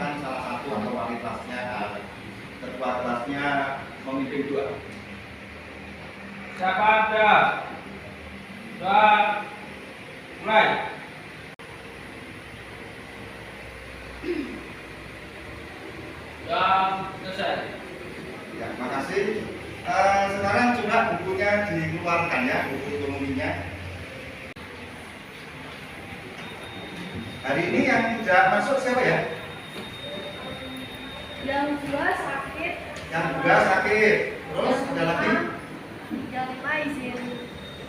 silakan salah satu atau wali kelasnya, ketua kelasnya memimpin doa. Siapa ada? Doa mulai. Doa selesai. Ya, makasih. Sekarang coba bukunya dikeluarkan ya, buku ekonominya. Hari ini yang tidak masuk siapa ya? Yang dua sakit. Yang dua sakit. Terus ada lagi? Yang lima izin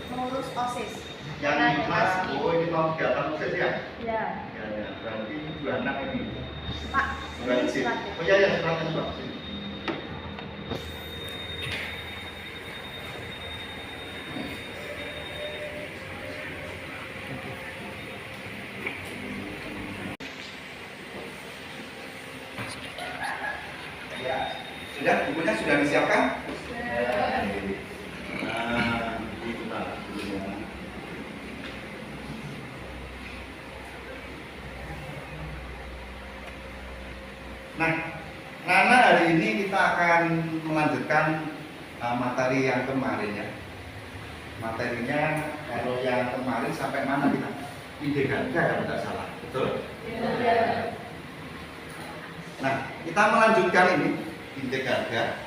mengurus OSIS. Yang lima, oh ini mau kegiatan OSIS ya? Ya. Ya, berarti dua anak ini. Pak, Dua ini izin. suratnya. Oh iya, silakan Pak. Ya, sudah bukunya sudah disiapkan? Nah, itu Pak bukunya. Nah, Nana hari ini kita akan melanjutkan materi yang kemarin ya. Materinya kalau yang kemarin sampai mana kita? Ide harga kalau tidak salah, betul? Ya. Nah, kita melanjutkan ini indeks harga.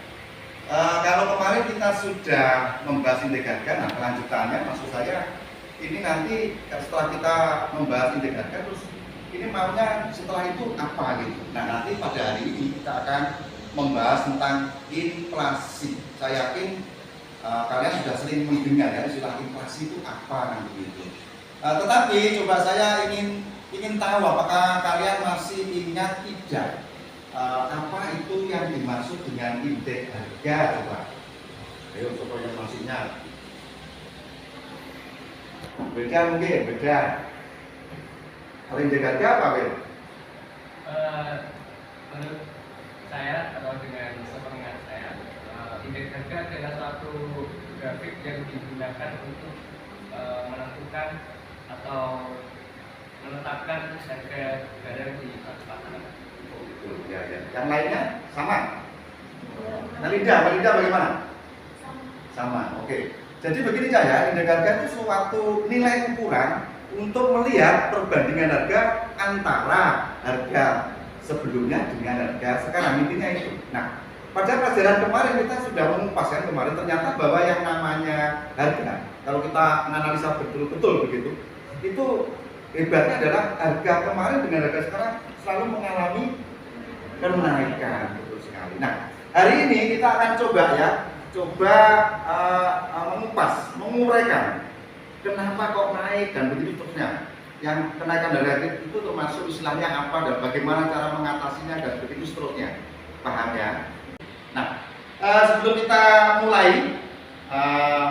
Kalau kemarin kita sudah membahas indeks harga, nah kelanjutannya maksud saya ini nanti setelah kita membahas indeks harga terus ini maunya setelah itu apa gitu. Nah, nanti pada hari ini kita akan membahas tentang inflasi. Saya yakin kalian sudah sering mendengar ya istilah inflasi itu apa kan begitu. Tetapi coba saya ingin tahu apakah kalian masih ingat tidak? Apa itu yang dimaksud dengan indeks harga coba? Ayo coba yang masih ingat. Beda mungkin, beda. Kalau indeks harga apa, Wil? Menurut saya atau dengan sepengetahuan saya, indeks harga adalah suatu grafik yang digunakan untuk menentukan atau menetapkan harga barang di suatu pasaran. Ya, ya. Yang lainnya sama. Melinda bagaimana? Sama. Oke. Jadi begini saja, indeks harga itu suatu nilai ukuran untuk melihat perbandingan harga antara harga sebelumnya dengan harga sekarang, intinya itu. Nah, pada pelajaran kemarin kita sudah mengupas kemarin ternyata bahwa yang namanya harga, kalau kita menganalisa betul-betul begitu, itu hebatnya adalah harga kemarin dengan harga sekarang selalu mengalami kenaikan, betul sekali. Nah, hari ini kita akan coba mengupas, menguraikan kenapa kok naik dan begitu seterusnya. Yang kenaikan dari harga itu termasuk istilahnya apa dan bagaimana cara mengatasinya dan begitu seterusnya. Paham ya? Nah, sebelum kita mulai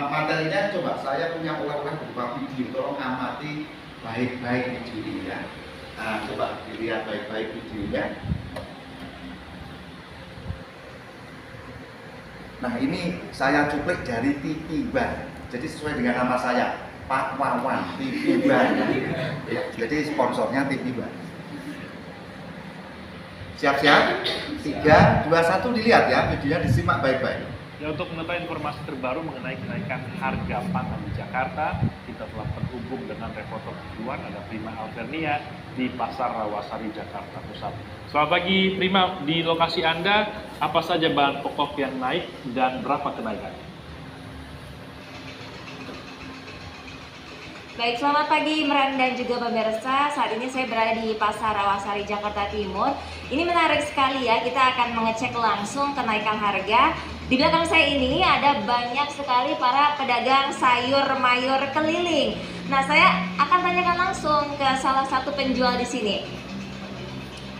materinya, coba saya punya oleh-oleh berupa video, tolong amati baik-baik video ini ya. Nah, coba dilihat baik-baik videonya. Nah, ini saya cuplik dari TV Bar. Jadi sesuai dengan nama saya, Pak Wawan TV Bar. Ya, jadi sponsornya TV Bar. Siap-siap? 3, 2, 1 dilihat ya, videonya disimak baik-baik. Ya, untuk mengetahui informasi terbaru mengenai kenaikan harga pangan di Jakarta, kita telah terhubung dengan reporter kebutuhan ada Prima Alvernia di Pasar Rawasari, Jakarta Pusat. Selamat pagi Prima, di lokasi Anda apa saja bahan pokok yang naik dan berapa kenaikannya? Baik, selamat pagi Meran dan juga pemirsa. Saat ini saya berada di Pasar Rawasari, Jakarta Timur. Ini menarik sekali ya, kita akan mengecek langsung kenaikan harga. Di belakang saya ini ada banyak sekali para pedagang sayur mayur keliling. Nah, saya akan tanyakan langsung ke salah satu penjual di sini.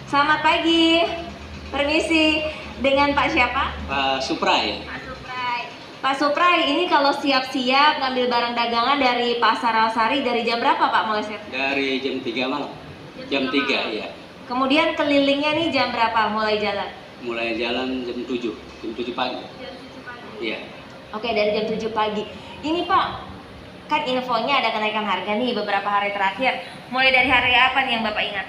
Selamat pagi, permisi, dengan Pak siapa? Pak Supray. Pak Supray. Pak Supray, ini kalau siap-siap ngambil barang dagangan dari Pasar Rawasari dari jam berapa Pak mulai siap? Dari jam 3 malam. Jam 3 ya. Kemudian kelilingnya nih jam berapa mulai jalan? Mulai jalan jam 7 pagi. Jam 7 pagi. Iya. Oke, dari jam 7 pagi. Ini Pak, kan infonya ada kenaikan harga nih beberapa hari terakhir. Mulai dari hari apa nih yang Bapak ingat?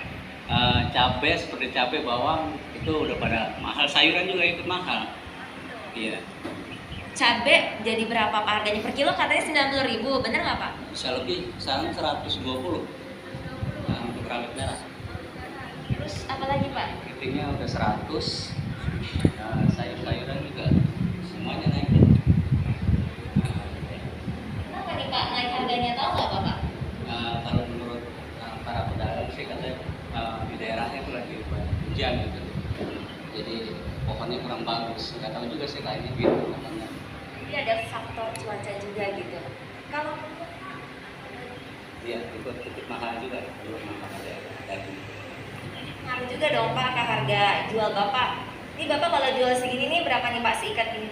Cabai seperti cabai, bawang itu udah pada mahal, sayuran juga ikut mahal. Iya, Cabe jadi berapa Pak harganya per kilo? Katanya 90.000, bener nggak Pak? bisa lebih, sekarang 120 untuk rawit merah. Terus apa lagi Pak? Kepitingnya udah 100, sayur-sayuran juga semuanya naik. Kenapa nih Pak naik harganya, tahu nggak Pak? Kalau menurut para pedagang sih katanya di daerahnya itu lagi hujan gitu, jadi pohonnya kurang bagus. Nggak tahu juga sih kayaknya gitu katanya. Jadi ada faktor cuaca juga gitu. Kalau Iya, ikut mahal juga kalau mahal ada daging. ngaruh juga dong Pak ke harga jual Bapak. Ini Bapak kalau jual segini nih berapa nih Pak seikat ini?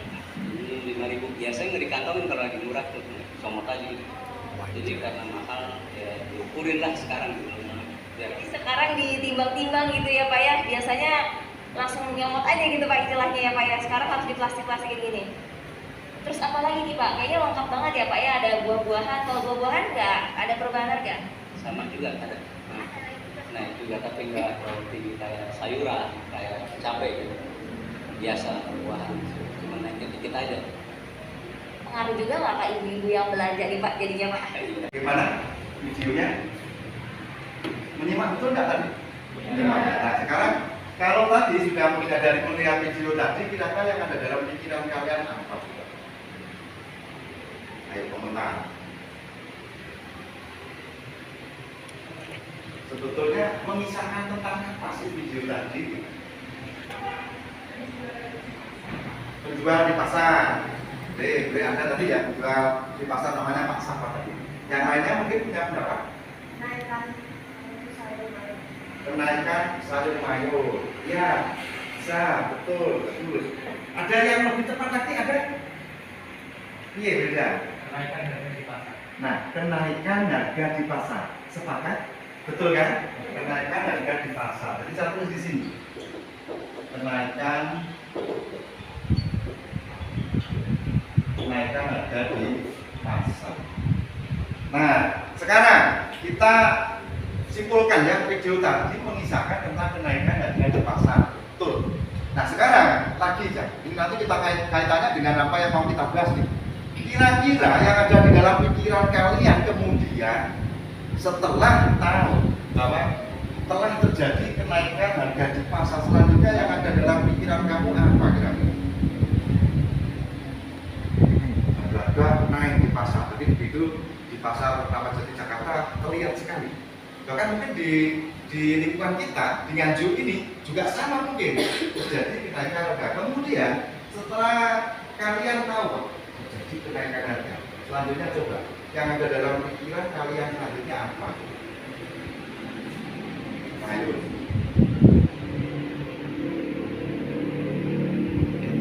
Ini 5.000 biasanya nggak dikantongin kalau lagi murah tuh, somot aja gitu. Jadi karena mahal ya diukurin lah sekarang gitu. Biar Jadi sekarang ditimbang-timbang gitu ya Pak ya. Biasanya langsung nyomot aja gitu Pak istilahnya ya Pak ya. Sekarang harus di plastik-plastikin gini. Terus apa lagi nih Pak? Kayaknya lengkap banget ya Pak ya. Ada buah-buahan. Kalau buah-buahan nggak ada perubahan harga? sama juga ada. Nah juga tapi nggak terlalu tinggi kayak sayuran, kayak cabai gitu. Biasa buahan, cuma naiknya dikit aja. Pengaruh juga nggak Pak ibu-ibu yang belanja nih Pak jadinya Pak? Bagaimana videonya? Menyimak betul nggak tadi? Menyimak. Nah sekarang kalau tadi sudah menyadari melihat video tadi, kira-kira yang ada dalam pikiran kalian apa? Ayo komentar. Sebetulnya mengisahkan tentang apa sih video tadi? Penjual di pasar. Beli Anda tadi ya, penjual di pasar namanya Pak Sapa tadi. Yang lainnya mungkin punya pendapat? Kenaikan sayur mayur. Ya, bisa, betul. Ada yang lebih tepat lagi, ada? Iya, beda. Kenaikan harga di pasar. Nah, kenaikan harga di pasar. Sepakat? Betul kan? Kenaikan harga di pasar. Jadi saya tulis di sini. Kenaikan harga di pasar. Nah, sekarang kita simpulkan ya, video tadi mengisahkan tentang kenaikan harga di pasar. Betul. Nah, sekarang lagi ya, ini nanti kita kaitannya dengan apa yang mau kita bahas nih. Kira-kira yang ada di dalam pikiran kalian kemudian setelah tahu bahwa telah terjadi kenaikan harga di pasar, selanjutnya yang ada dalam pikiran kamu apa kira-kira? Harga naik di pasar, tapi begitu di pasar Ramadjati Jakarta terlihat sekali. Bahkan mungkin di lingkungan kita di Nganjuk ini juga sama mungkin terjadi kenaikan harga. Kemudian setelah kalian tahu terjadi kenaikan harga, selanjutnya coba yang ada dalam pikiran kalian selanjutnya apa? Ayo.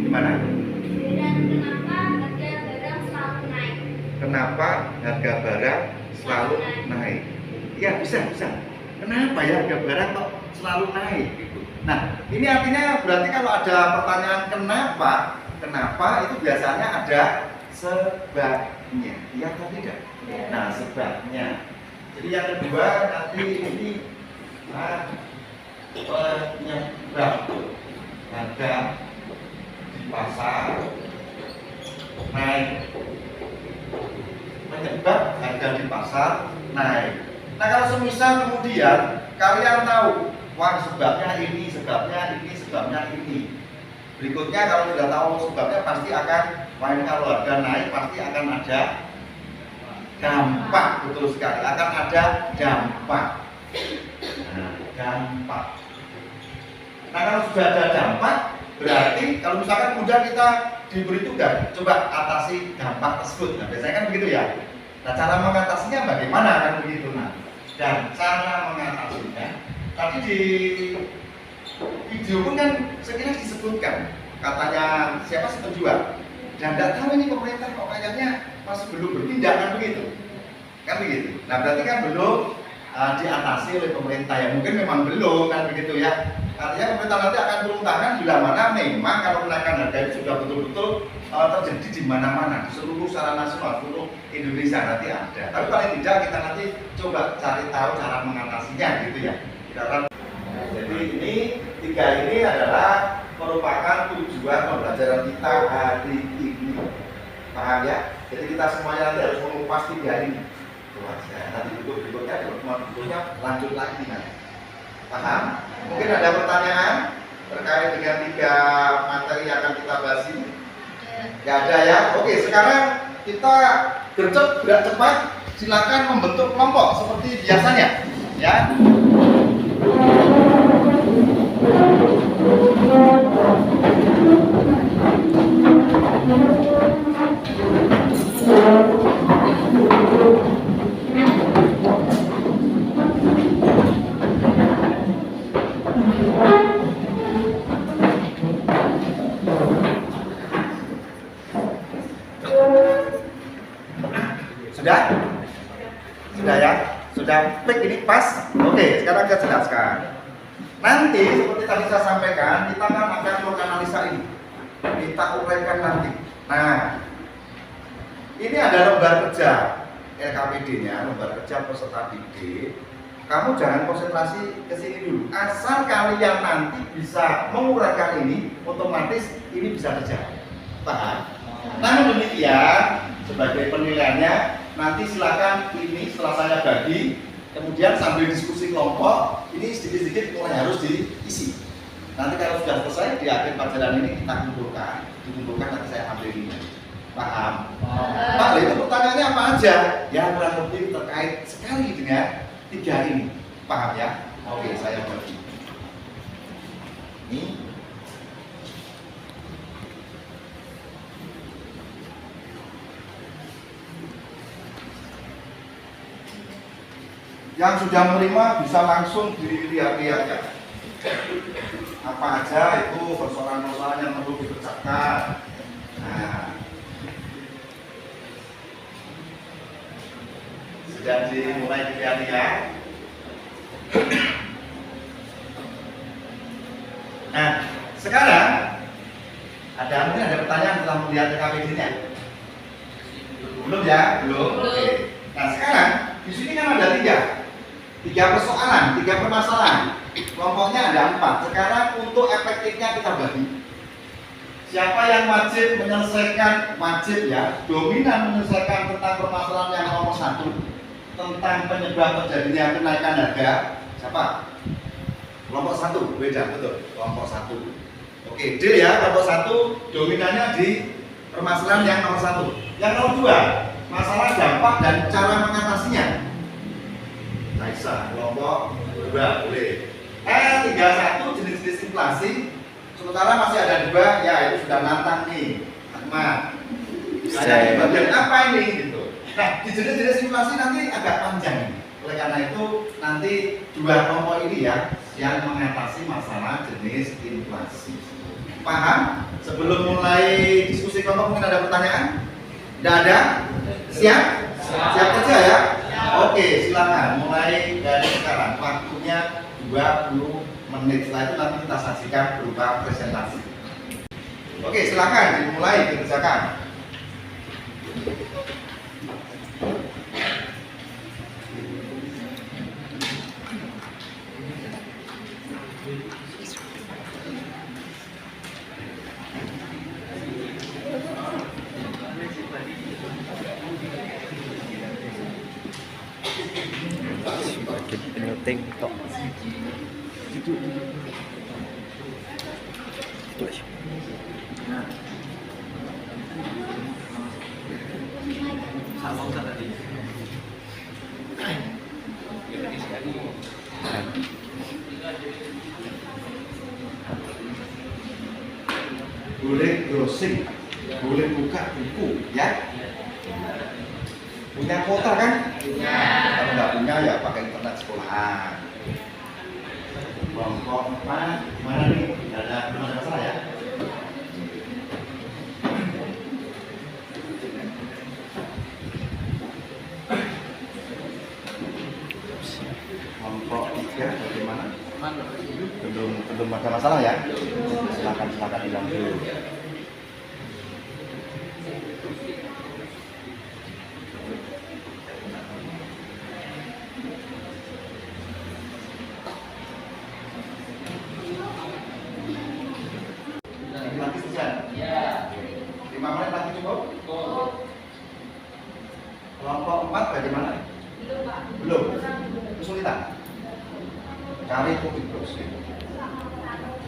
Gimana? Dan kenapa harga barang selalu naik? Kenapa harga barang selalu naik? Ya bisa. Kenapa ya harga barang kok selalu naik? Gitu. Nah, ini artinya berarti kalau ada pertanyaan kenapa itu biasanya ada sebabnya. Iya atau tidak? Nah, sebabnya. Jadi yang kedua nanti ini penyebab harga di pasar naik. Penyebab harga di pasar naik. Nah, kalau semisal kemudian kalian tahu, wah sebabnya ini. Berikutnya kalau sudah tahu sebabnya pasti akan, kalau harga naik pasti akan ada dampak, betul sekali, akan ada dampak. Nah, kalau sudah ada dampak, berarti kalau misalkan kemudian kita diberi tugas, coba atasi dampak tersebut. Nah, biasanya kan begitu ya. Nah, cara mengatasinya bagaimana kan begitu. Nah, dan cara mengatasinya tadi di video pun kan sekilas disebutkan, katanya siapa sih penjual, dan tidak tahu ini pemerintah kok kayaknya masih belum bertindak kan begitu. Nah, berarti kan belum diatasi oleh pemerintah, ya mungkin memang belum kan begitu ya. Artinya pemerintah nanti akan turun tangan bila mana memang kalau kenaikan harga itu sudah betul-betul terjadi di mana-mana, di seluruh secara nasional, seluruh Indonesia nanti ada. Tapi paling tidak kita nanti coba cari tahu cara mengatasinya gitu ya. 3 ini adalah merupakan tujuan pembelajaran kita hari ini. Paham ya? Jadi kita semuanya nanti harus mengupas 3 ini. Itu aja. Nanti berikutnya di pertemuan berikutnya lanjut lagi nanti. Paham? Mungkin ada pertanyaan terkait dengan 3 materi yang akan kita bahas ini? Nggak ada ya? Oke, sekarang kita gercep gerak cepat. Silakan membentuk kelompok seperti biasanya, ya. Sudah? Sudah ya? Sudah pick ini pas? Oke, sekarang saya jelaskan. Nanti seperti tadi saya sampaikan, kita akan menganalisa ini. Kita uraikan nanti. Nah, ini ada lembar kerja LKPD-nya, lembar kerja peserta didik. Kamu jangan konsentrasi ke sini dulu. Asal kalian nanti bisa menguraikan ini, otomatis ini bisa terjadi. Paham? Namun demikian, sebagai penilaiannya, nanti silakan ini setelah saya bagi, kemudian sambil diskusi kelompok, ini sedikit-sedikit mulai harus diisi. Nanti kalau sudah selesai di akhir pelajaran ini kita dikumpulkan nanti saya ambil ini. Paham? Pak, itu pertanyaannya apa aja? Ya kurang lebih terkait sekali dengan 3 ini. Paham ya? Oke, saya bagi. Ini. Yang sudah menerima bisa langsung dilihat ya. Apa aja itu persoalan-persoalan yang perlu dikerjakan. Nah, sudah dimulai dilihat. Nah, sekarang mungkin ada pertanyaan setelah melihat KPD-nya. Belum ya? Belum. Oke. Nah, sekarang di sini kan ada 3 persoalan, 3 permasalahan. Kelompoknya ada 4. Sekarang untuk efektifnya kita bagi. Siapa yang wajib menyelesaikan, dominan menyelesaikan tentang permasalahan yang nomor 1, tentang penyebab terjadinya kenaikan harga. Siapa? Kelompok 1, beda betul. Kelompok 1. Oke, D ya, kelompok 1 dominannya di permasalahan yang nomor 1. Yang nomor 2, masalah dampak dan cara mengatasinya. Bisa, kelompok 2 boleh. 31 jenis-jenis inflasi. Sementara masih ada 2, ya itu sudah nantang nih, Ahmad. Ada di bagian apa ini gitu. Nah, di jenis-jenis inflasi nanti agak panjang ini. Oleh karena itu nanti 2 kelompok ini ya yang mengatasi masalah jenis inflasi. Paham? Sebelum mulai diskusi kelompok mungkin ada pertanyaan? Tidak ada? Siap? Siap kerja ya? Oke, silakan mulai dari sekarang. Waktunya 20 menit. Setelah itu nanti kita sajikan berupa presentasi. Oke, silakan dimulai dikerjakan. TikTok. Sama Ustaz tadi. Boleh browsing, boleh buka buku ya. Punya kuota kan? Punya. Kalau nggak punya ya pakai internet sekolahan. Kelompok 4 gimana nih? Belum ada masalah ya? Kelompok 3 bagaimana? Belum ada masalah ya? Silakan hilang dulu.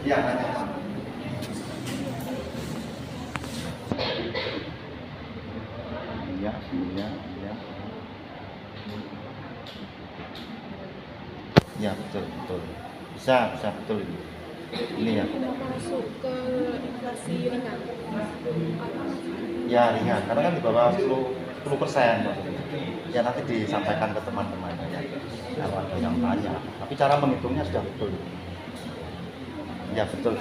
Iya, banyak. Iya, iya, iya. Ya betul betul, bisa betul ini ya. Masuk ke inflasi ringan. Ya ringan, karena kan di bawah 10%. Ya nanti disampaikan ke teman-temannya ya, kalau ada yang tanya. Tapi cara menghitungnya sudah betul. Ya betul.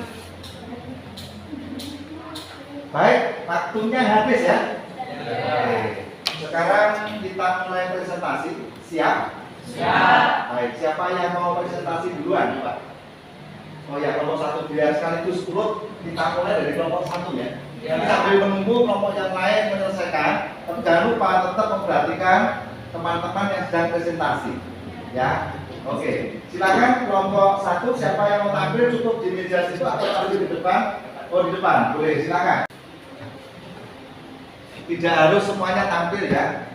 Baik, waktunya habis ya. Oke. Sekarang kita mulai presentasi. Siap? Siap. Baik, siapa yang mau presentasi duluan, Pak? Oh ya, kelompok 1 biar sekaligus urut, kita mulai dari kelompok 1 ya. Jadi sambil menunggu kelompok yang lain menyelesaikan, jangan lupa tetap memperhatikan teman-teman yang sedang presentasi. Ya, oke. Silakan kelompok 1, siapa yang mau tampil cukup di meja situ atau tampil di depan? Oh di depan, boleh silakan. Tidak harus semuanya tampil ya.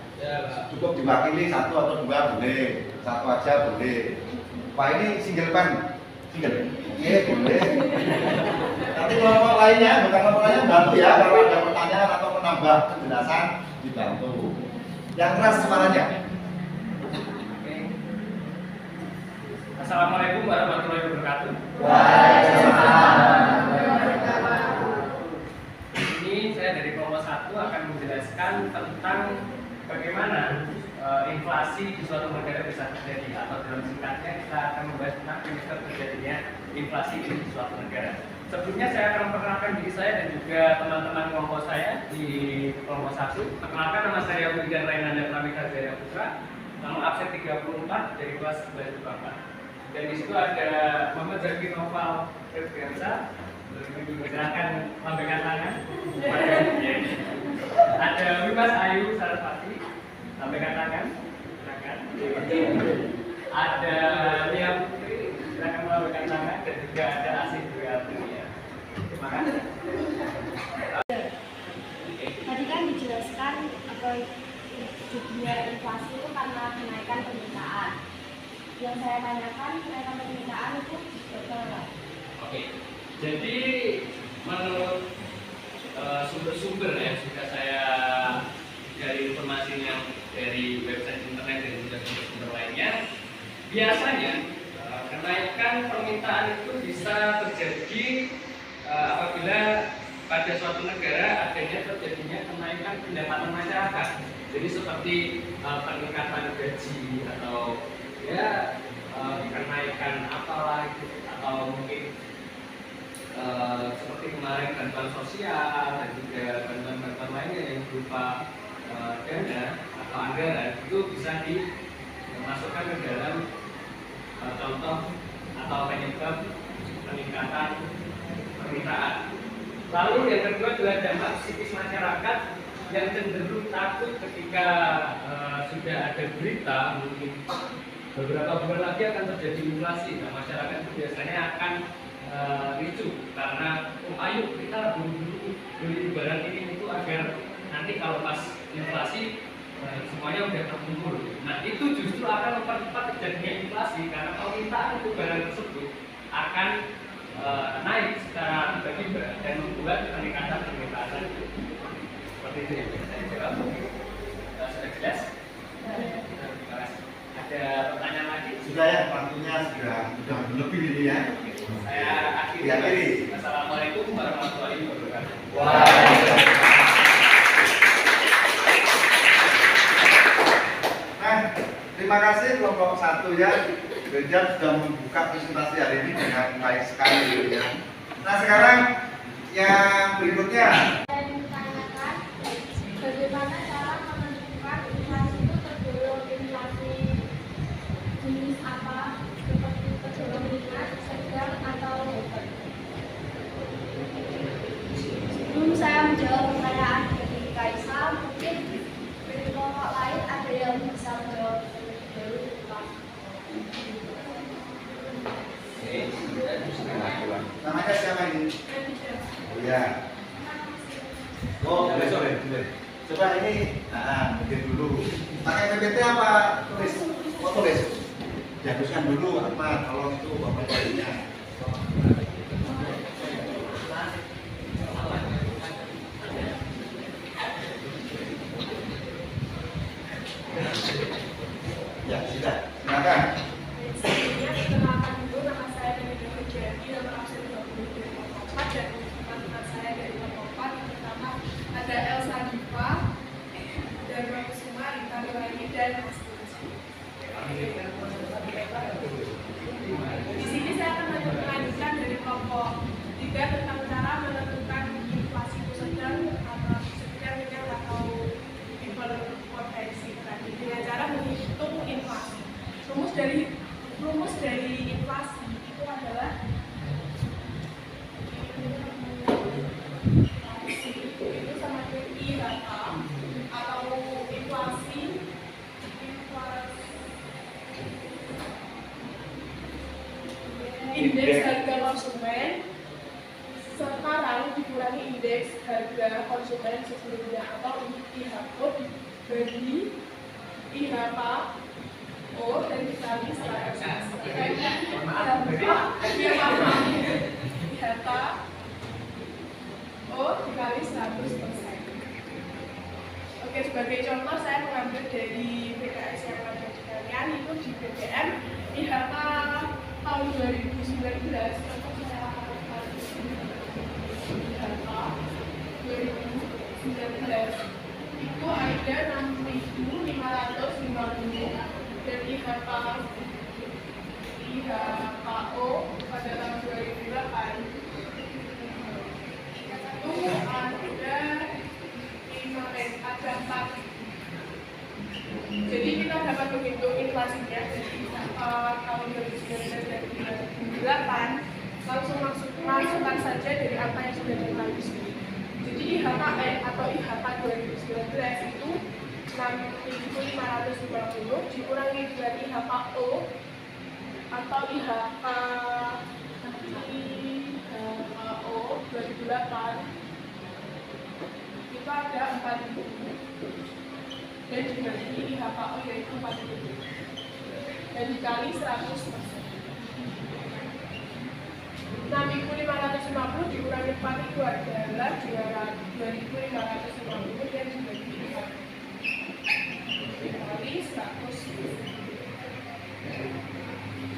Cukup diwakili 1 atau 2 boleh, 1 aja boleh. Pak ini single pen, single. Boleh. Nanti kelompok lainnya, bukan kelompok lainnya bantu ya kalau ada pertanyaan atau menambah penjelasan dibantu. Yang keras suaranya. Assalamualaikum warahmatullahi wabarakatuh. Ini saya dari kelompok 1 akan menjelaskan tentang bagaimana inflasi di suatu negara bisa terjadi, atau dalam singkatnya kita akan membahas tentang penyebab terjadinya inflasi di suatu negara. Sebelumnya saya akan memperkenalkan diri saya dan juga teman-teman kelompok saya di kelompok 1. Perkenalkan, nama saya Wigan Rainanda Pramita Jaya Putra, nomor absen 34 dari kelas 11 IPA 4. Dan di situ ada Muhammad Zaki Noval Firza, silakan lambaikan tangan. Ada Wimas Ayu Saraswati, lambaikan tangan. Silakan. Ada Lia Putri, silakan melambaikan tangan. Dan juga ada Asih Dwi Alfinia. Terima kasih. Tadi kan dijelaskan apa jadinya inflasi itu karena kenaikan permintaan. Yang saya tanyakan, kenaikan permintaan itu berapa? Oke, jadi menurut sumber-sumber ya, sudah saya dari informasinya dari website internet dan juga sumber-sumber lainnya, biasanya kenaikan permintaan itu bisa terjadi apabila pada suatu negara adanya terjadinya kenaikan pendapatan masyarakat. Jadi seperti peningkatan gaji atau ya kenaikan apalah gitu, atau mungkin seperti kemarin bantuan sosial dan juga bantuan-bantuan lainnya yang berupa dana atau anggaran itu bisa dimasukkan ke dalam contoh atau penyebab peningkatan permintaan. Lalu yang kedua adalah dampak psikis masyarakat yang cenderung takut ketika sudah ada berita mungkin beberapa bulan lagi akan terjadi inflasi. Nah, masyarakat itu biasanya akan ricuh karena ayo kita buru-buru beli barang ini itu agar nanti kalau pas inflasi semuanya udah terkumpul. Nah, itu justru akan mempercepat terjadinya inflasi karena permintaan untuk barang tersebut akan naik secara tiba-tiba dan membuat peningkatan permintaan. Seperti itu yang bisa saya jawab. Sudah jelas? Terima kasih. Ada pertanyaan lagi? Sudah ya, waktunya sudah lebih ini ya. Saya akhiri. Assalamualaikum warahmatullahi wabarakatuh. Nah, terima kasih kelompok 1 ya. Gereja sudah membuka presentasi hari ini dengan baik sekali ya. Nah sekarang yang berikutnya. Saya ditanyakan bagaimana cara menentukan inflasi itu tergolong inflasi jenis apa, seperti tergolong ringan, sedang atau hebat. Sebelum saya menjawab pertanyaan dari Kaisar, mungkin dari kelompok lain ada yang bisa menjawab dulu. Namanya siapa ini? Oh ya. Oh boleh. Coba ini, mungkin dulu. Pakai PPT apa tulis? Oh tulis. Dihapuskan dulu apa? Kalau itu bapak lainnya. dikurangi indeks harga konsumen sesungguhnya atau IHPO dibagi IHPO dan dikali 100. IHPO dikali 100%. Oke, sebagai contoh saya mengambil dari PKS yang ada di kalian itu di BBM IHK tahun 2019 contoh saya IHK 2019 itu ada 6.550 dan IHKO pada tahun 2008 itu ada 4. Jadi kita dapat menghitung inflasinya dari tahun 2019 dan 2008 masukkan saja dari apa yang sudah dibagi. Jadi IHK atau IHK 2019 itu 6.550 dikurangi dengan IHKO atau IHKO 2008 itu ada 4.000 dan dibagi IHKO yaitu 4.000 dan dikali 100%. 6.550 dikurangi 4.000 adalah 2.550 dan dibagi dikali 100%.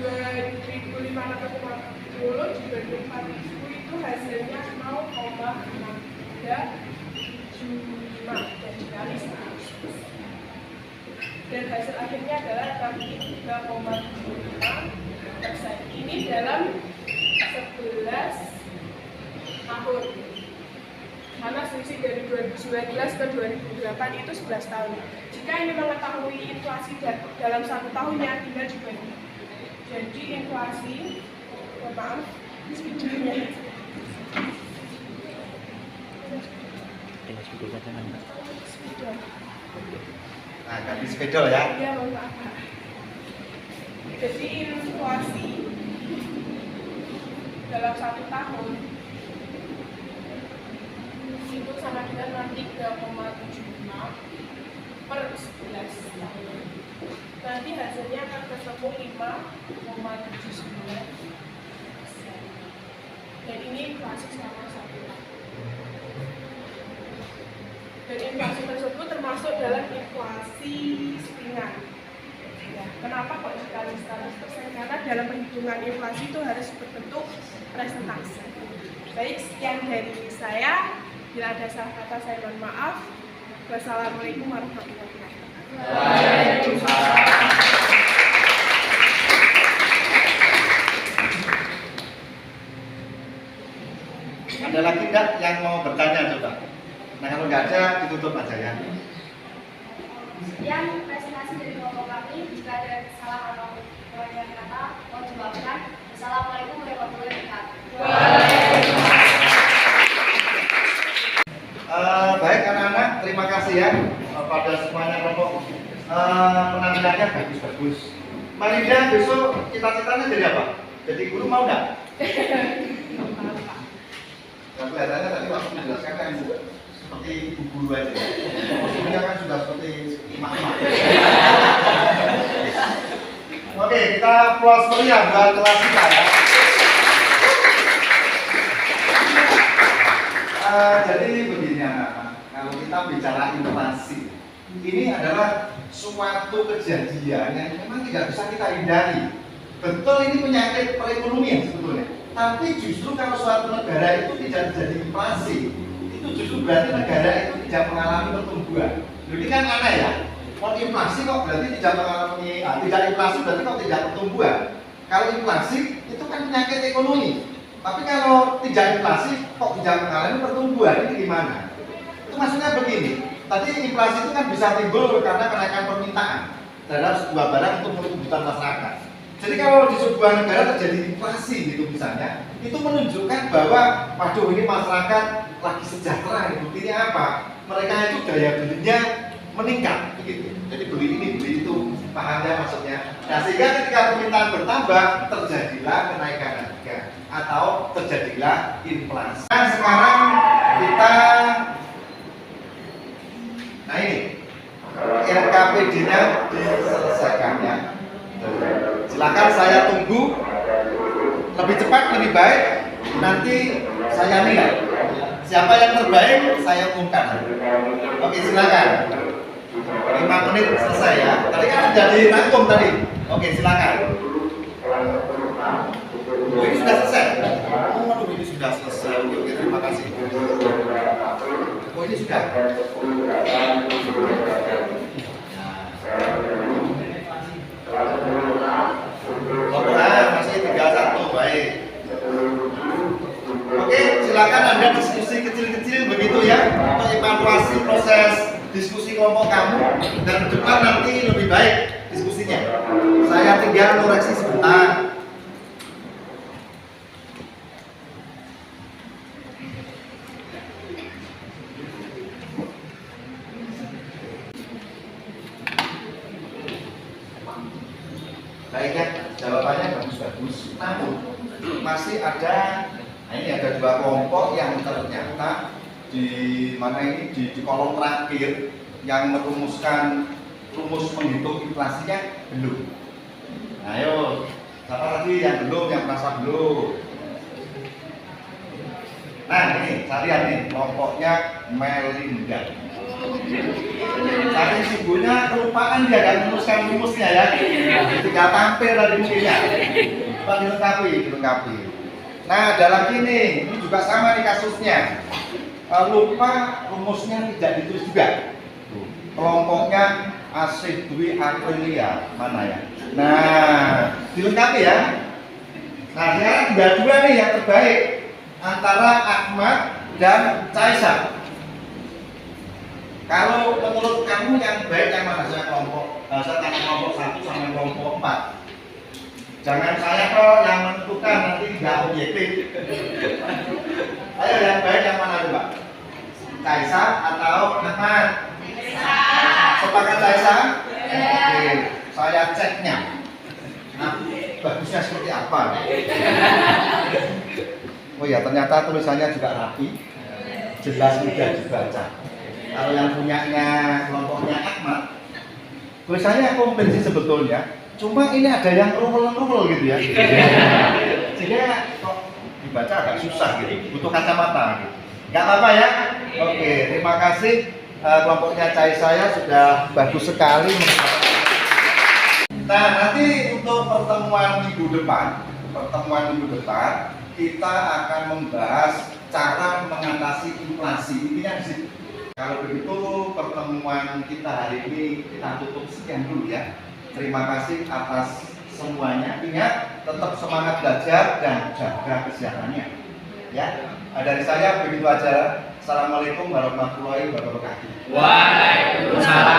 2.550 dibagi 4.000 itu hasilnya 0,6375 dan dikali 100%. Dan hasil akhirnya adalah 3,75%. Ini dalam 11 tahun. Karena selisih dari 2019 ke 2008 itu 11 tahun. Jika ingin mengetahui inflasi dalam 1 tahunnya, tinggal dibagi. Jadi inflasi, maaf, videonya. Nah, ganti spidol ya. Iya, maaf. Jadi inflasi dalam 1 tahun itu sama dengan 3,75 per 11 tahun. Nanti hasilnya akan ketemu 5,79%. Dan ini inflasi selama 1 tahun. Dan inflasi tersebut termasuk dalam inflasi settingan. Ya, kenapa kok dikali 100%? Karena dalam perhitungan inflasi itu harus berbentuk presentase. Baik, sekian dari saya. Bila ada salah kata saya mohon maaf. Wassalamualaikum warahmatullahi wabarakatuh. Waalaikumsalam. Ada lagi enggak yang mau bertanya coba? Nah kalau nggak ada ditutup aja ya. Sekian presentasi dari kelompok kami. Jika ada kesalahan atau kekurangan kata, mohon dimaafkan. Assalamualaikum warahmatullahi wabarakatuh. Baik anak-anak, terima kasih ya pada semuanya kelompok. Penampilannya bagus-bagus. Marinda besok cita-citanya jadi apa? Jadi guru mau nggak? Kelihatannya tadi waktu menjelaskan kan seperti ibu guru aja. Maksudnya kan sudah seperti emak-emak. Oke, kita puas meriah buat kelas kita ya. Jadi begini anak-anak, kalau kita bicara inflasi, ini adalah suatu kejadian yang memang tidak bisa kita hindari. Betul ini penyakit perekonomian sebetulnya. Tapi justru kalau suatu negara itu tidak terjadi inflasi, itu justru berarti negara itu tidak mengalami pertumbuhan. Jadi kan aneh ya. Kalau inflasi kok berarti tidak mengalami, tidak inflasi berarti kok tidak pertumbuhan. Kalau inflasi itu kan penyakit ekonomi. Tapi kalau tidak inflasi kok tidak mengalami pertumbuhan, ini gimana? Itu maksudnya begini. Tadi inflasi itu kan bisa timbul karena kenaikan permintaan terhadap sebuah barang untuk kebutuhan masyarakat. Jadi kalau di sebuah negara terjadi inflasi gitu misalnya, itu menunjukkan bahwa waduh ini masyarakat lagi sejahtera. Buktinya apa? Mereka itu daya belinya meningkat begitu. Jadi beli ini, beli itu, pahamnya maksudnya. Nah sehingga ketika permintaan bertambah, terjadilah kenaikan harga atau terjadilah inflasi. Nah sekarang izinnya diselesaikan ya. Silakan saya tunggu, lebih cepat lebih baik, nanti saya nilai. Siapa yang terbaik saya umumkan. Oke, silakan. 5 menit selesai ya. Tadi kan sudah dirangkum tadi. Oke, silakan. Oh, ini sudah selesai. Oh, waduh, ini sudah selesai. Oke, terima kasih. Oh, ini sudah. Masih tinggal 1, baik. Oke, silakan Anda diskusi kecil-kecil begitu ya untuk evaluasi proses diskusi kelompok kamu dan depan nanti lebih baik diskusinya. Saya tinggal koreksi sebentar. Baik ya, jawabannya bagus-bagus. Namun masih ada, nah ini ada 2 kelompok yang ternyata di mana ini di kolom terakhir yang merumuskan rumus menghitung inflasinya belum. Nah, ayo, siapa tadi yang belum, yang merasa belum? Nah ini, saya lihat nih kelompoknya Melinda. Saking sibuknya kelupaan dia dan merumuskan rumusnya ya. Tinggal tampil tadi mungkinnya. Coba dilengkapi. Nah, dalam ini juga sama nih kasusnya. Lupa rumusnya tidak ditulis juga. Kelompoknya Asih Dwi Aprilia mana ya? Nah, dilengkapi ya. Nah, sekarang tinggal 2 nih yang terbaik antara Ahmad dan Caisa. Kalau menurut kamu yang baik yang mana? Saya tanya kelompok 1 sama kelompok 4. Jangan saya kok yang menentukan, nanti nggak objektif. Ayo yang baik yang mana coba? Caisa atau Ahmad? Caisa. Sepakat Caisa? Oke, saya ceknya. Nah, bagusnya seperti apa? Oh ya, ternyata tulisannya juga rapi, jelas mudah dibaca. Kalau yang punyanya kelompoknya Ahmad, tulisannya komplit sih sebetulnya. Cuma ini ada yang rumel-rumel gitu ya. Sehingga kok dibaca agak susah gitu, butuh kacamata gitu. Gak apa-apa ya. Oke, terima kasih. Kelompoknya saya sudah bagus sekali. Nah, nanti untuk pertemuan minggu depan kita akan membahas cara mengatasi inflasi. Intinya di situ. Kalau begitu pertemuan kita hari ini kita tutup sekian dulu ya. Terima kasih atas semuanya. Ingat, tetap semangat belajar dan jaga kesehatannya. Ya, dari saya begitu aja. Assalamualaikum warahmatullahi wabarakatuh. Waalaikumsalam.